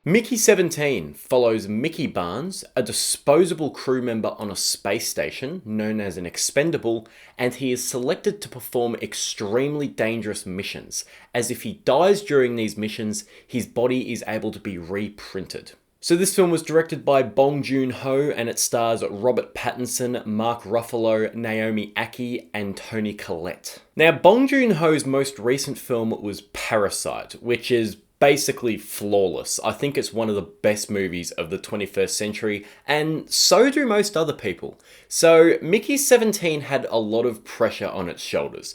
Mickey 17 follows Mickey Barnes, a disposable crew member on a space station known as an expendable, and he is selected to perform extremely dangerous missions, as if he dies during these missions, his body is able to be reprinted. So this film was directed by Bong Joon-ho and it stars Robert Pattinson, Mark Ruffalo, Naomi Ackie and Toni Collette. Now Bong Joon-ho's most recent film was Parasite, which is basically flawless. I think it's one of the best movies of the 21st century, and so do most other people. So Mickey 17 had a lot of pressure on its shoulders.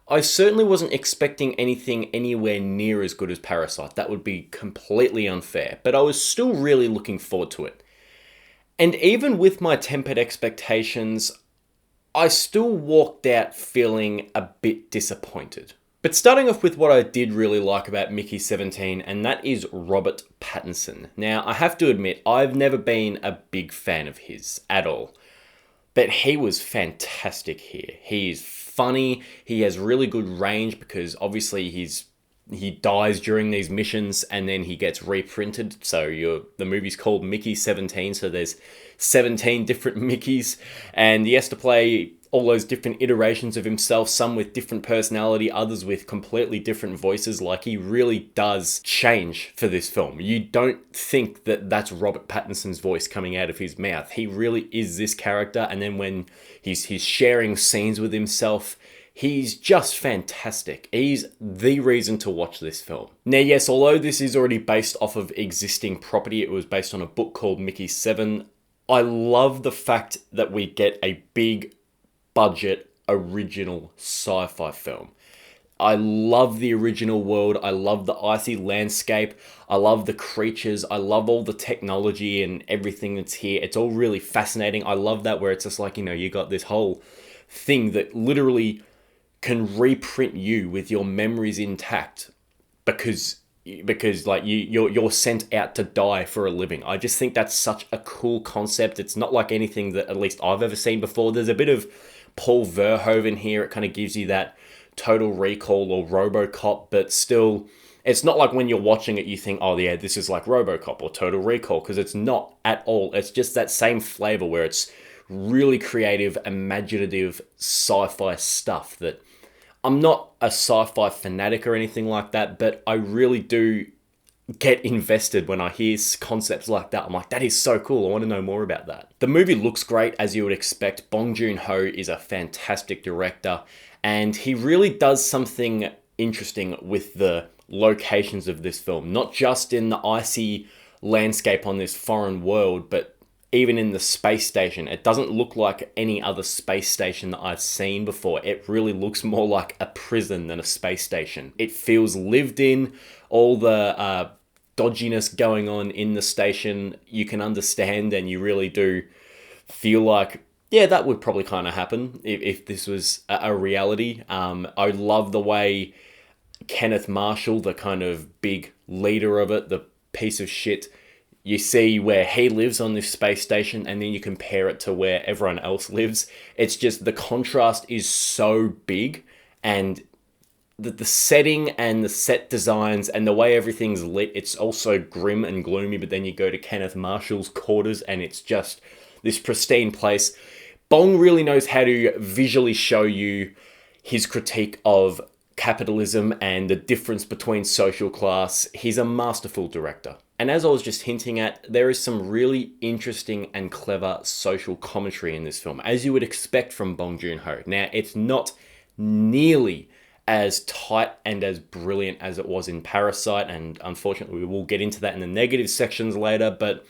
I certainly wasn't expecting anything anywhere near as good as Parasite. That would be completely unfair, but I was still really looking forward to it. And even with my tempered expectations, I still walked out feeling a bit disappointed. But starting off with what I did really like about Mickey 17, and that is Robert Pattinson. Now, I have to admit, I've never been a big fan of his at all. But he was fantastic here. He is funny, he has really good range because obviously he dies during these missions and then he gets reprinted. So the movie's called Mickey 17, so there's 17 different Mickeys, and he has to play all those different iterations of himself, some with different personality, others with completely different voices. Like, he really does change for this film. You don't think that that's Robert Pattinson's voice coming out of his mouth. He really is this character, and then when he's sharing scenes with himself, he's just fantastic. He's the reason to watch this film. Now, yes, although this is already based off of existing property, it was based on a book called Mickey 7, I love the fact that we get a big budget original sci-fi film. I love the original world. I love the icy landscape. I love the creatures. I love all the technology and everything that's here. It's all really fascinating. I love that where it's just like, you got this whole thing that literally can reprint you with your memories intact because like you're sent out to die for a living. I just think that's such a cool concept. It's not like anything that at least I've ever seen before. There's a bit of Paul Verhoeven here. It kind of gives you that Total Recall or RoboCop, but still, it's not like when you're watching it you think, oh yeah, this is like RoboCop or Total Recall, because it's not at all. It's just that same flavor where it's really creative, imaginative sci-fi stuff that I'm not a sci-fi fanatic or anything like that, but I really do get invested when I hear concepts like that. I'm like, that is so cool. I want to know more about that. The movie looks great, as you would expect. Bong Joon-ho is a fantastic director, and he really does something interesting with the locations of this film. Not just in the icy landscape on this foreign world, but even in the space station. It doesn't look like any other space station that I've seen before. It really looks more like a prison than a space station. It feels lived in. All the dodginess going on in the station, you can understand, and you really do feel like, yeah, that would probably kind of happen if this was a reality. I love the way Kenneth Marshall, the kind of big leader of it, the piece of shit, you see where he lives on this space station and then you compare it to where everyone else lives. It's just, the contrast is so big, and the setting and the set designs and the way everything's lit, it's also grim and gloomy, but then you go to Kenneth Marshall's quarters and it's just this pristine place. Bong really knows how to visually show you his critique of capitalism and the difference between social class. He's a masterful director. And as I was just hinting at, there is some really interesting and clever social commentary in this film, as you would expect from Bong Joon-ho. Now, it's not nearly as tight and as brilliant as it was in Parasite, and unfortunately we will get into that in the negative sections later, but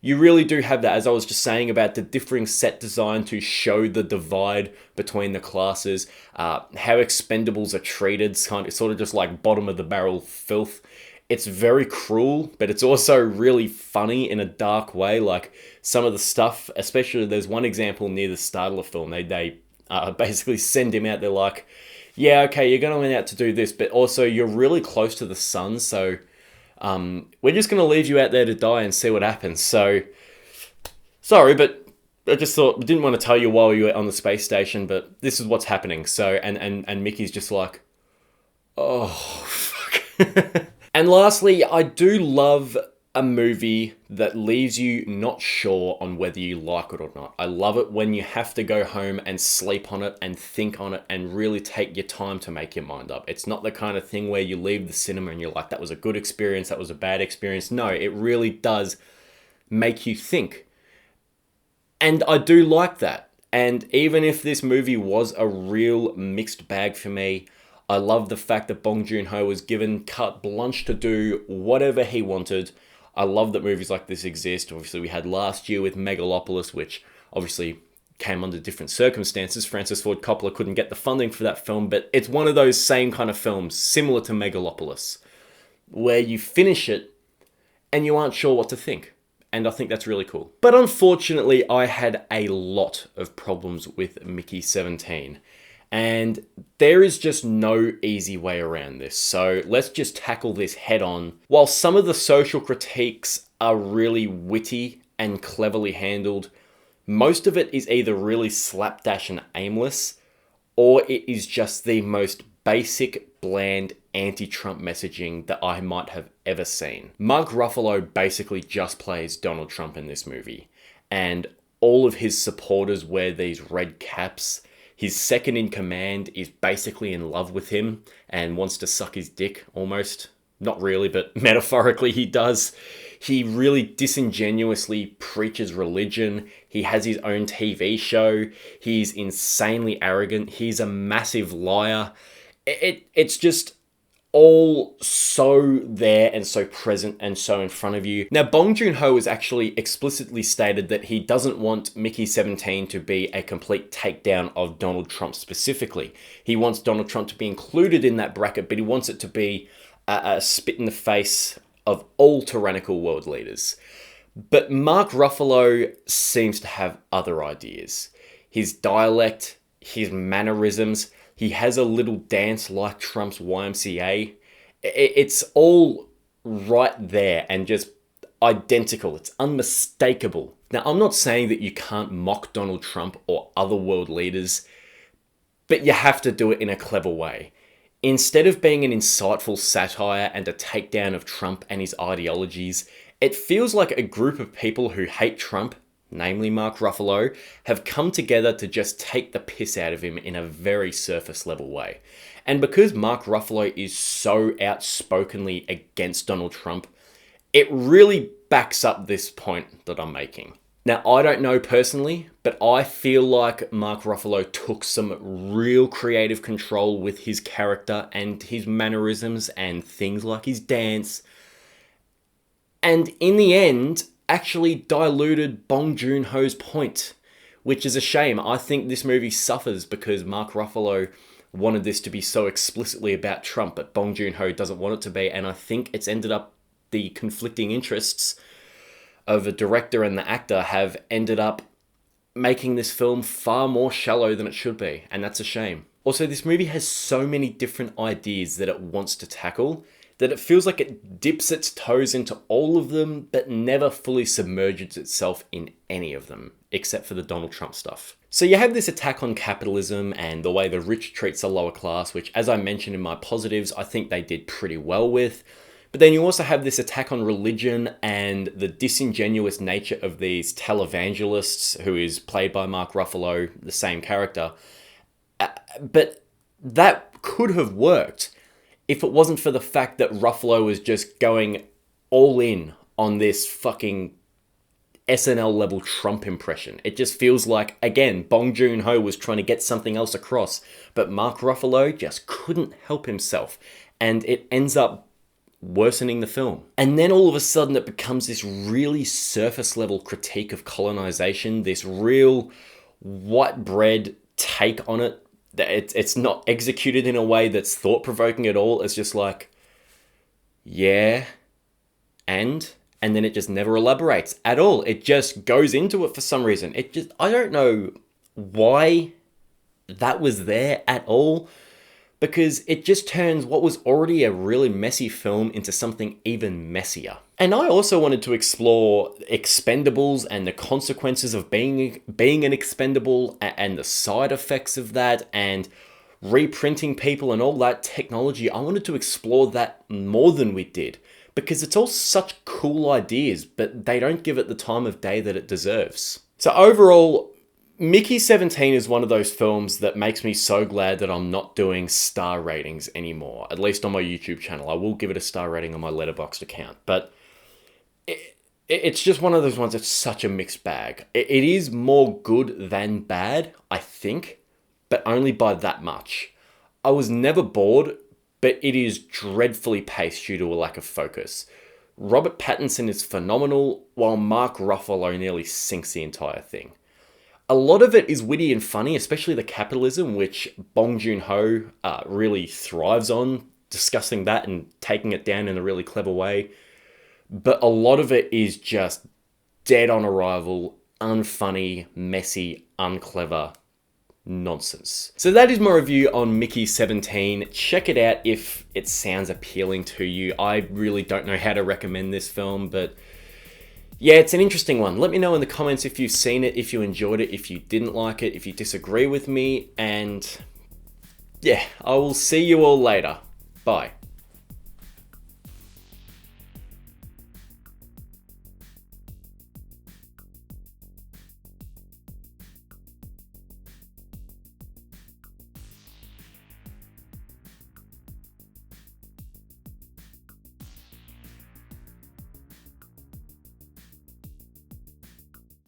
you really do have that, as I was just saying, about the differing set design to show the divide between the classes, how expendables are treated, sort of just like bottom of the barrel filth. It's very cruel, but it's also really funny in a dark way. Like, some of the stuff, especially there's one example near the start of the film, they basically send him out, they're like, yeah, okay, you're going out to do this, but also you're really close to the sun, so we're just going to leave you out there to die and see what happens. So, sorry, but I just didn't want to tell you while you were on the space station, but this is what's happening. So, and Mickey's just like, oh, fuck. And lastly, I do love a movie that leaves you not sure on whether you like it or not. I love it when you have to go home and sleep on it and think on it and really take your time to make your mind up. It's not the kind of thing where you leave the cinema and you're like, that was a good experience, that was a bad experience. No, it really does make you think. And I do like that. And even if this movie was a real mixed bag for me, I love the fact that Bong Joon-ho was given carte blanche to do whatever he wanted. I love that movies like this exist. Obviously, we had last year with Megalopolis, which obviously came under different circumstances. Francis Ford Coppola couldn't get the funding for that film, but it's one of those same kind of films, similar to Megalopolis, where you finish it and you aren't sure what to think. And I think that's really cool. But unfortunately, I had a lot of problems with Mickey 17. And there is just no easy way around this. So let's just tackle this head on. While some of the social critiques are really witty and cleverly handled, most of it is either really slapdash and aimless, or it is just the most basic, bland, anti-Trump messaging that I might have ever seen. Mark Ruffalo basically just plays Donald Trump in this movie, and all of his supporters wear these red caps. His second in command is basically in love with him and wants to suck his dick, almost. Not really, but metaphorically he does. He really disingenuously preaches religion. He has his own TV show. He's insanely arrogant. He's a massive liar. It's just all so there and so present and so in front of you. Now, Bong Joon-ho has actually explicitly stated that he doesn't want Mickey 17 to be a complete takedown of Donald Trump specifically. He wants Donald Trump to be included in that bracket, but he wants it to be a spit in the face of all tyrannical world leaders. But Mark Ruffalo seems to have other ideas. His dialect, his mannerisms, he has a little dance like Trump's YMCA. It's all right there and just identical. It's unmistakable. Now, I'm not saying that you can't mock Donald Trump or other world leaders, but you have to do it in a clever way. Instead of being an insightful satire and a takedown of Trump and his ideologies, it feels like a group of people who hate Trump, namely Mark Ruffalo, have come together to just take the piss out of him in a very surface level way. And because Mark Ruffalo is so outspokenly against Donald Trump, it really backs up this point that I'm making. Now, I don't know personally, but I feel like Mark Ruffalo took some real creative control with his character and his mannerisms and things like his dance. And in the end, actually diluted Bong Joon-ho's point, which is a shame. I think this movie suffers because Mark Ruffalo wanted this to be so explicitly about Trump, but Bong Joon-ho doesn't want it to be, and I think it's ended up the conflicting interests of the director and the actor have ended up making this film far more shallow than it should be, and that's a shame. Also, this movie has so many different ideas that it wants to tackle that it feels like it dips its toes into all of them, but never fully submerges itself in any of them, except for the Donald Trump stuff. So you have this attack on capitalism and the way the rich treats the lower class, which, as I mentioned in my positives, I think they did pretty well with. But then you also have this attack on religion and the disingenuous nature of these televangelists, who is played by Mark Ruffalo, the same character. But that could have worked if it wasn't for the fact that Ruffalo was just going all in on this fucking SNL level Trump impression. It just feels like, again, Bong Joon-ho was trying to get something else across, but Mark Ruffalo just couldn't help himself, and it ends up worsening the film. And then all of a sudden it becomes this really surface level critique of colonization, this real white bread take on it. It's not executed in a way that's thought-provoking at all. It's just like, yeah, and then it just never elaborates at all. It just goes into it for some reason. I don't know why that was there at all, because it just turns what was already a really messy film into something even messier. And I also wanted to explore expendables and the consequences of being an expendable and the side effects of that and reprinting people and all that technology. I wanted to explore that more than we did. because it's all such cool ideas, but they don't give it the time of day that it deserves. So overall, Mickey 17 is one of those films that makes me so glad that I'm not doing star ratings anymore, at least on my YouTube channel. I will give it a star rating on my Letterboxd account, but it's just one of those ones that's such a mixed bag. It is more good than bad, I think, but only by that much. I was never bored, but it is dreadfully paced due to a lack of focus. Robert Pattinson is phenomenal, while Mark Ruffalo nearly sinks the entire thing. A lot of it is witty and funny, especially the capitalism, which Bong Joon-ho really thrives on, discussing that and taking it down in a really clever way. But a lot of it is just dead on arrival, unfunny, messy, unclever nonsense. So that is my review on Mickey 17. Check it out if it sounds appealing to you. I really don't know how to recommend this film, but yeah, it's an interesting one. Let me know in the comments if you've seen it, if you enjoyed it, if you didn't like it, if you disagree with me, and yeah, I will see you all later. Bye.